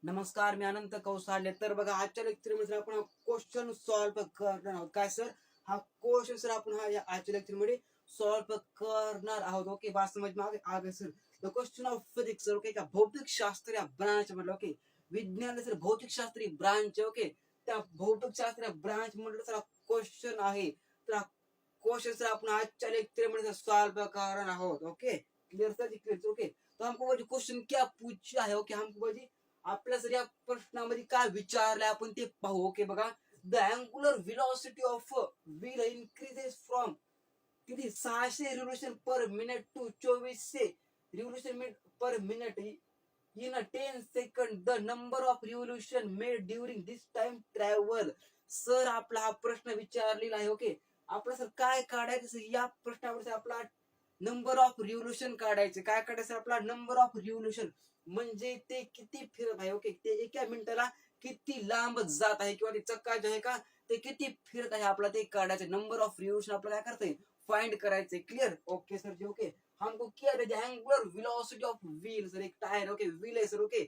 नमस्कार, मी अनंत कौसाल्य. तर बघा, आजच्या लेक्चरमध्ये आपण क्वेश्चन सॉल्व्ह करणार आहोत. काय सर? हा क्वेश्चन सर आपण आजच्या लेक्चरमध्ये सॉल्व्ह करणार आहोत. ओके, बात समझ में आ गए sir? The question of physics sir. Okay, का भौतिक शास्त्र या ब्रांच म्हटलं. ओके, विज्ञान सर भौतिक शास्त्री ब्रांच. ओके, त्या भौतिक शास्त्र ब्रांच म्हटलं सर क्वेश्चन आहे. तर क्वेश्चन सर आपण आजच्या लेक्चरमध्ये सॉल्व करणार आहोत. Okay, clear sir? Clear. Okay, तो हमको वो क्वेश्चन क्या पूछा है? ओके, हमको वो आपल्या जर या प्रश्नामध्ये काय विचारलंय आपण ते पाहू. ओके, बघा, the angular velocity of wheel increases from किती 600 revolution per minute to 2400 revolution per minute in 10 second. The number of revolution made during this time travel. Sir आपला हा प्रश्न विचारलेला आहे. ओके, आपला सर काय काढायचं या प्रश्नावर आपला नंबर ऑफ रिव्होल्यूशन काढायचे. काय काढायचं आपला नंबर ऑफ रिव्होल्यूशन म्हणजे ते किती फिरत आहे. ओके, ते एका मिनिटाला किती लांब जात आहे किंवा ते चक्का जे आहे का ते किती फिरत आहे आपला ते काढायचं. नंबर ऑफ रिव्होल्यूशन आपल्याला काय करतंय फाइंड करायचंय. क्लियर? ओके सर जी. ओके, हमको क्या है angular velocity of wheel sir. एक टायर. ओके, व्हील आहे सर. ओके,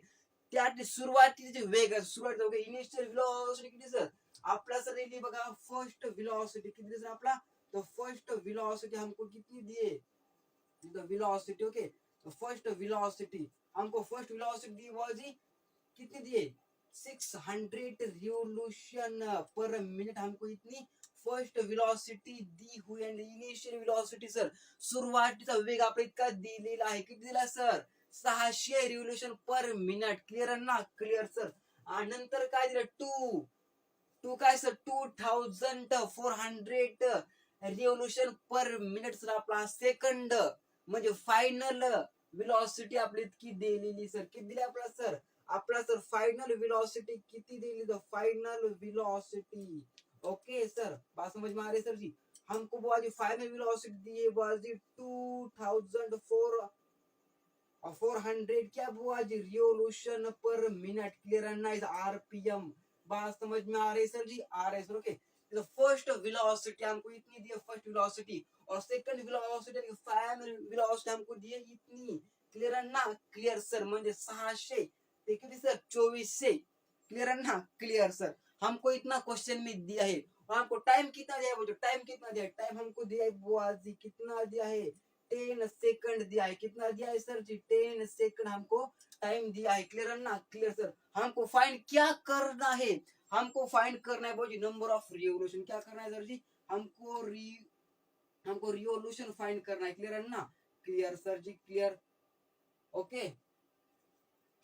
त्याची सुरुवातीचे जे वेग आहे सुरुवात. ओके, इनिशियल वेलोसिटी किती सर आपला सर दिली बघा. फर्स्ट वेलोसिटी किती सर आपला? तो फर्स्ट वेलोसिटी हमको कितनी दिए? The velocity. Okay, first velocity हमको फर्स्ट वेलोसिटी दी वाज कितनी दिए? 600 रिवोल्यूशन पर मिनट हमको इतनी फर्स्ट वेलोसिटी दी हुई. एंड इनिशियल वेलोसिटी सर सुरुवातीचा वेग आपला इतका दिलेला आहे. किती दिला sir? 600 revolution per minute. Clear ना? Clear sir. आणि नंतर काय दिलं? टू टू काय sir? 2400 revolution per minute sir आपला सेकंड म्हणजे फायनल वेलोसिटी आपली इतकी दिलेली सर. किती दिली आपला सर? आपला सर फाइनल वेलोसिटी किती दिली? The final velocity. Okay sir, बात समझ में आ रही सर जी? हमको वो आज फाइनल वेलोसिटी दी है वो आज 2400 क्या वो आज रिवोल्यूशन पर मिनट. क्लियर है ना? Is RPM. बात समझ में आ रही सर जी? आ रही सर. ओके, फर्स्ट वेलोसिटी हमको इतनी दी है फर्स्ट वेलोसिटी, और सेकंड वेलोसिटी फाइनल वेलोसिटी हमको दी है इतनी. क्लियर है ना? Clear sir. म्हणजे 600 ते किती सर? 2400. क्लियर है ना? Clear sir. हमको इतना क्वेश्चन में दिया है और हमको टाइम कितना दिया है? वो जो टाइम कितना दिया है? टाइम हमको दिया है वो आज कितना दिया है? 10 सेकंड दिया है. कितना दिया है सर जी? 10 सेकंड हमको टाइम दिया है. क्लियर है ना? Clear sir. हमको फाइंड क्या करना है? हमको फाइंड करना है वो जी नंबर ऑफ रिवोल्यूशन. क्या करना है सर जी? हमको रिवोल्यूशन फाइंड करना है. क्लियर है ना? क्लियर सर जी. क्लियर. ओके,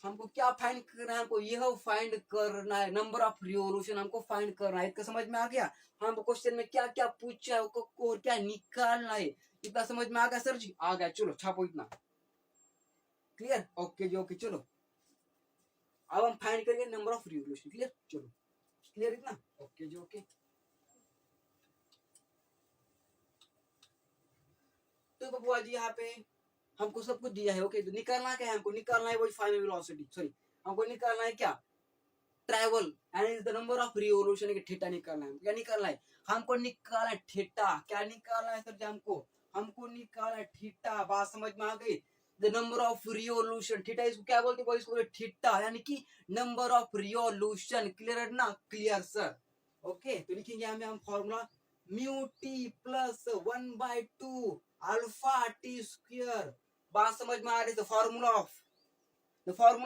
हमको क्या फाइंड करना है? हमको यह फाइंड करना है नंबर ऑफ रिवोल्यूशन हमको फाइंड करना है. इसका समझ में आ गया? हमको क्वेश्चन में क्या क्या पूछा है और क्या निकालना है, इतना समझ में आ गया सर जी? आ गया. चलो छापो इतना. क्लियर? ओके जी. ओके, चलो अब हम फाइंड करेंगे नंबर ऑफ रिवोल्यूशन. क्लियर? चलो, क्लियर इतना? ओके जी. ओके, तो बबुआ जी यहाँ पे हमको सब कुछ दिया है. ओके, तो निकालना क्या है? हमको निकालना है वही फाइनल वेलोसिटी. सॉरी, हमको निकालना है क्या? Travel and the number of revolution के थीटा निकालना है. क्या निकालना है? हमको निकालना है थीटा. क्या निकालना है सर जी? हमको निकालना है थीटा. बात समझ में आ गई? The number of revolution. Theta इसको क्या बोलते हैं? इसको थीटा यानी कि नंबर ऑफ रिवोल्यूशन. क्लियर है ना? Clear sir. ओके, तो लिखेंगे हम formula mu T plus 1/2 alpha T square. बात समझ में आ रही है? Formula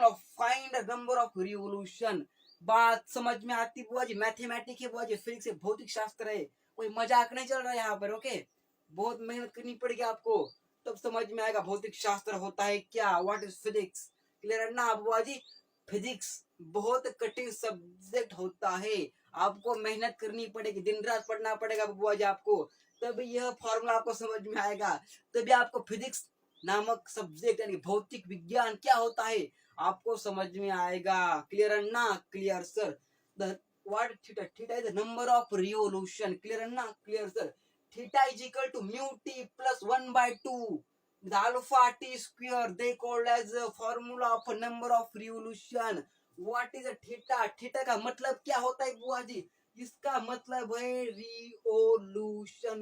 of find number of revolution. बात समझ में आती बुआ जी? मैथमेटिक्स है बुआ जी, फिजिक्स है, भौतिक शास्त्र है, कोई मजाक नहीं चल रहा है यहाँ पर. ओके, बहुत मेहनत करनी पड़ेगी आपको, तब समझ में आएगा भौतिक शास्त्र होता है क्या. What is physics. क्लियर है ना बुआ जी? फिजिक्स बहुत कठिन सब्जेक्ट होता है. आपको मेहनत करनी पड़ेगी, दिन रात पढ़ना पड़ेगा बुआ जी आपको, तभी यह फॉर्मूला आपको समझ में आएगा. तभी आपको फिजिक्स नामक सब्जेक्ट यानी भौतिक विज्ञान क्या होता है आपको समझ में आएगा. क्लियर है ना? Clear sir. The what theta is the number of revolution. Clear है ना? Clear sir. Theta is equal to mu t plus 1/2 the alpha t square. They called as a formula of number of revolution. What is a theta? Theta का मतलब क्या होता है बुआ जी? इसका मतलब है रिवोल्यूशन.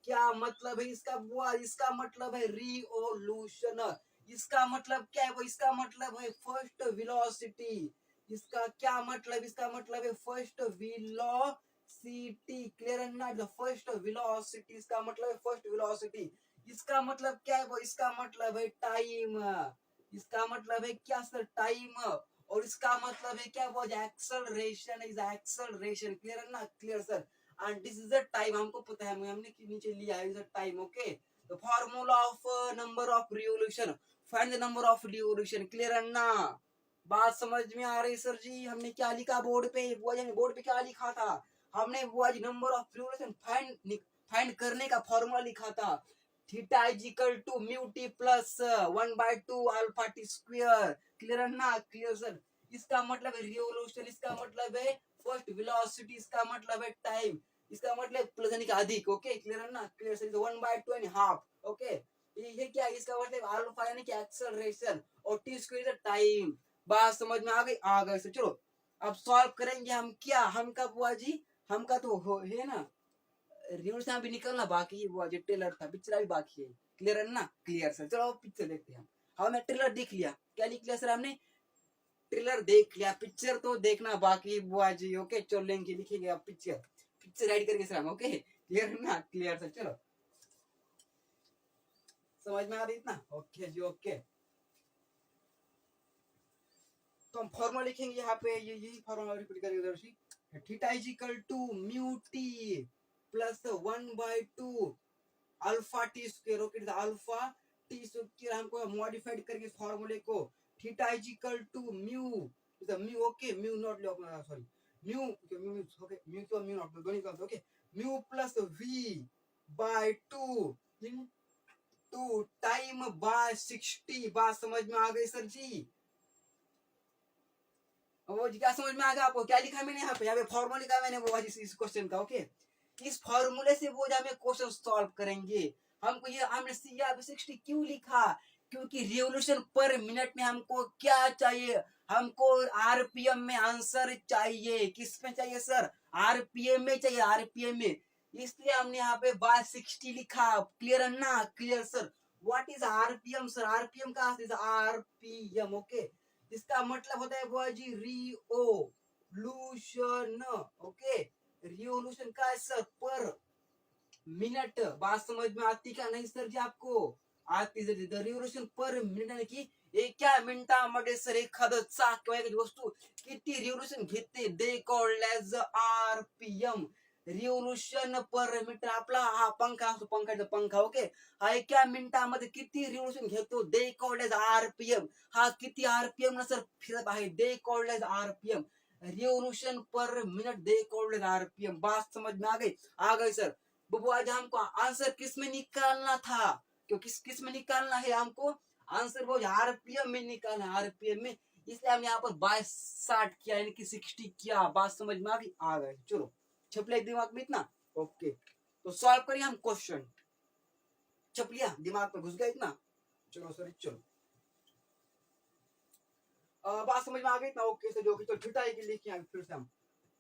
क्या मतलब है इसका बुआ? इसका मतलब है रिवोल्यूशन. इसका मतलब क्या है? वो इसका मतलब है फर्स्ट वेलोसिटी. इसका क्या मतलब, इसका मतलब है फर्स्ट वेलोसिटी, क्लियर है ना, द फर्स्ट वेलोसिटी, इसका मतलब है फर्स्ट वेलोसिटी। इसका मतलब क्या है वो, इसका मतलब है टाइम, इसका मतलब है क्या सर, टाइम। और इसका मतलब है क्या वो, एक्सेलरेशन, इज एक्सेलरेशन, क्लियर है ना, clear sir. And this is the time, हमको पता है, हमने नीचे लिया है, is the time, okay. The formula of number of revolution, find the number of revolution, clear है ना। बात समझ में आ रही सर जी, हमने क्या लिखा बोर्ड पे, वो हमने बोर्ड पे क्या लिखा था, हमने वो आज number of revolution find find करने का फॉर्मूला लिखा था, theta is equal to mu T plus 1/2 alpha T square, clear है ना, क्लियर सर। इसका मतलब है रिवोल्यूशन, इसका मतलब है फर्स्ट वेलोसिटी, इसका मतलब है टाइम, इसका मतलब प्लस यानी कि अधिक, ओके, क्लियर है ना, clear sir. 1/2 and half, okay. ये क्या है, इसका मतलब अल्फा यानी कि एक्सेलरेशन, और टी स्क्वायर इज टाइम। बात समझ में आ गई, आ गई सर। चलो अब सॉल्व करेंगे हम, क्या हम का बुआ जी, हम का तो है ना, रिवोल्यूशन भी निकलना बाकी है बुआ जी, ट्रेलर था, पिक्चर भी बाकी है, क्लियर है ना, क्लियर सर। चलो पिक्चर देखते हैं हम। हमने ट्रेलर देख लिया, क्या लिख लिया सर हमने, ट्रेलर देख लिया, पिक्चर तो देखना बाकी है बुआ जी, ओके। चलो लेंगे, लिखेंगे अब पिक्चर, पिक्चर ऐड करके सर हम, ओके, क्लियर है ना, क्लियर सर। चलो समझ में आ रही इतना, ओके जी, ओके। तो हम फॉर्मूला लिखेंगे यहाँ पे, ये यही फॉर्मूला रिपीट करेंगे दर्शी, theta is equal to mu T plus 1/2 alpha T square, okay, alpha T square हमको मॉडिफाइड करके फॉर्मूले को, theta is equal to mu, mu, okay, mu not, sorry, mu, okay, mu तो म्यू नॉट दोनों का, okay, mu plus V by 2 into time by 60। बात समझ में आ गई सर जी, वो क्या समझ में आ गया आपको, क्या लिखा मैंने यहाँ पे फॉर्मूला लिखा मैंने वो इस क्वेश्चन का, ओके। इस फॉर्मूले से वो हमें क्वेश्चन सॉल्व करेंगे। हमको ये हमने CR60 क्यों लिखा, क्योंकि रिवोल्यूशन पर मिनट में हमको क्या चाहिए, हमको आरपीएम में आंसर चाहिए, किस में चाहिए सर, आरपीएम में चाहिए, आरपीएम में, इसलिए हमने यहाँ पे बाय 60 लिखा, क्लियर है ना, clear sir. What is RPM sir, RPM का आरपीएम, ओके, इसका मतलब होता है बुआ जी रिवोल्यूशन, ओके, रिवोल्यूशन का है सर पर मिनट। बात समझ में आती क्या नहीं सर जी आपको, आती सर जी। रिवोल्यूशन पर मिनिट यानी की एका मिनिटामध्ये सर एखादं चाक किंवा एखादी वस्तू किती रिव्होल्यूशन घेते, they called as RPM, revolution per meter. आपला हा पंखा असतो, पंखाचा पंखा, ओके, हा एका मिनिटामध्ये किती रिव्होल्यूशन घेतो, दे कॉल्ड एज आरपीएम, हा किती आरपीएम सर फिरत आहे, they called as RPM, revolution per minute, they called as RPM. बात समझ में आ गई, आ गई सर। बबू आज हमको आंसर किस में निकालना था, क्यों किस किस में निकालना है हमको आंसर, वो आरपीएम में निकालना, आरपीएम में, इसलिए हमने यहाँ पर 22/60 किया, यानी कि 60 किया। बात समझ में आ गई, आ गए। चलो छप लिया दिमाग में इतना, ओके। तो सॉल्व करिए हम क्वेश्चन, छप लिया दिमाग में, घुस गया इतना, चलो सर चलो। बात समझ में आ गई इतना, ओके सर, जो कि तो थीटा की लिखिए फिर से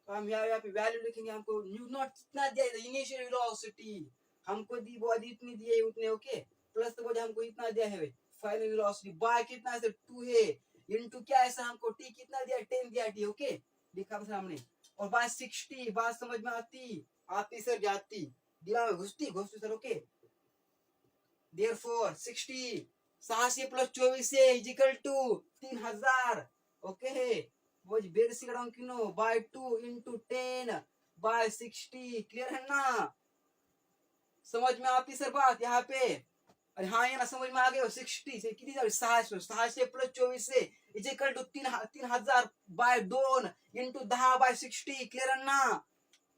हम यहाँ पे वैल्यू लिखेंगे, हमको न्यू नॉट कितना दिया, इनिशियल वेलोसिटी हमको दी, वो इतनी दी है उतने, ओके, प्लस वो हमको इतना दिया है फाइनल वेलोसिटी, बाय कितना है सर 2 है, इनटू क्या है सर, हमको टी कितना दिया, 10 दिया टी, ओके, लिखा था हमने, और बाय 60। बात समझ में आती, आती सर जाती, दिमाग में घुसती घुसती सर, ओके। देयरफॉर 60 600 प्लस 24 से इज इक्वल टू 3000, ओके, वो बेसिक अंकिनो बाय 2 इनटू 10 बाय 60, क्लियर है ना, समझ में आती सर बात यहाँ पे। अरे हाँ ये ना समझ में आ गए, 60 से कितनी जाए, 600 प्लस 24 से is equal to 3000 by 2 into 10 by 60, clear है ना।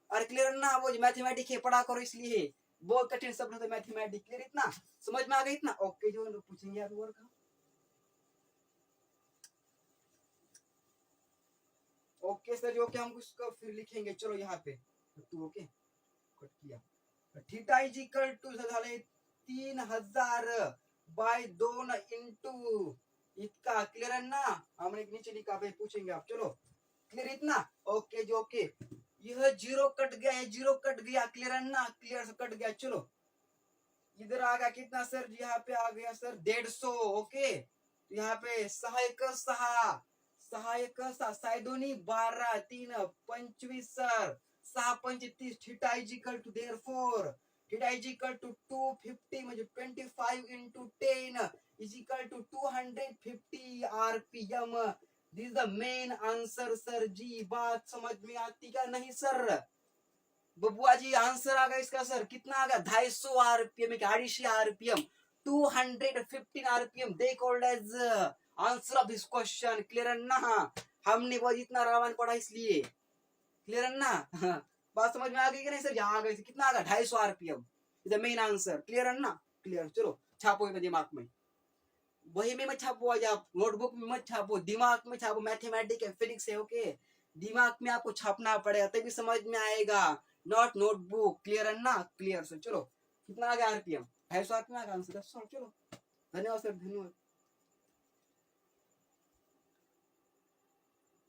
और क्लियर है ना, वो मैथमेटिक्स है, पढ़ा करो, इसलिए बहुत कठिन शब्द है मैथमेटिक्स, क्लियर इतना, समझ में आ गई इतना, ओके। जो पूछेंगे आप और का, ओके सर जो कि हम उसका फिर लिखेंगे, चलो यहाँ पे तू, ओके, कट किया, थीटा इज इक्वल टू झाले 3000 बाय 2 इंटू इतका, क्लियर है ना, हमने नीचे लिखा भाई, पूछेंगे आप, चलो क्लियर इतना, ओके जो, ओके। यह जीरो कट गया, ये जीरो कट गया, क्लियर है ना, क्लियर से कट गया, चलो इधर आ गया कितना सर, यहाँ पे आ गया सर 150, ओके, यहाँ पे 6 1 6 सहायक 6 दोन्ही 12 3 25 सर 6 पंच 30 theta is equal to therefore theta is equal to 250 म्हणजे 25 into 10 is equal to 250 RPM. This the main answer sir जी. बात समझ में आती क्या नहीं सर? बबुआ जी आंसर आ गया इसका सर. कितना आ गया? 250 RPM 250 RPM 215 RPM. They called as answer of this question. Clear है ना? हमने वो इतना रावण पढ़ा इसलिए. क्लियर है ना? बात समझ में आ गई कि नहीं सर? यहाँ आ गई. कितना आ गया? 250 RPM is the main answer. Clear है ना? क्लियर. चलो छापो दिमाग में. वही में मत छापो, आज आप नोटबुक में मत छापो, दिमाग में छापो. मैथमेटिक्स है, फिजिक्स है. ओके, दिमाग में आपको छापना पड़ेगा तभी समझ में आएगा. Not notebook. क्लियर है ना? Clear sir. चलो कितना आ गया आरपीएम? 250 आरपीएम आ गया आंसर. चलो धन्यवाद सर, धन्यवाद.